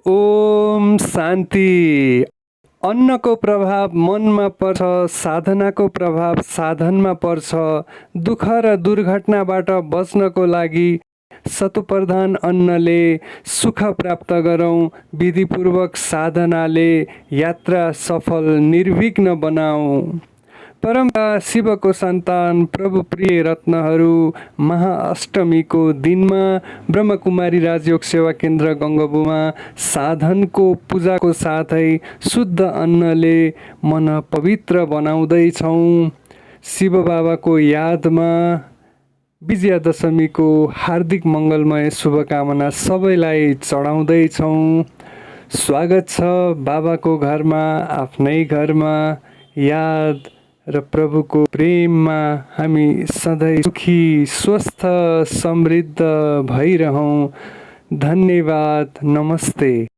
ओम शान्ति। अन्नको प्रभाव मनमा पर्छ, साधनाको प्रभाव साधनमा पर्छ। दुःख र दुर्घटनाबाट बच्नको लागि सतुप्रधान अन्नले सुख प्राप्त गरौँ। विधिपूर्वक साधनाले यात्रा सफल निर्विघ्न बनाऊ। परमपिता शिवको सन्तान प्रभु प्रिय रत्नहरू महाअष्टमीको दिनमा ब्रह्मकुमारी राजयोग सेवा केन्द्र गङ्गबुमा साधनको पूजाको साथै शुद्ध अन्नले मन पवित्र बनाउँदैछौँ। शिव बाबाको यादमा विजयादशमीको हार्दिक मङ्गलमय शुभकामना सबैलाई चढाउँदैछौँ। स्वागत छ बाबाको घरमा, आफ्नै घरमा। याद र प्रभुको प्रेममा हामी सधैँ सुखी, स्वस्थ, समृद्ध भइरहौँ। धन्यवाद। नमस्ते।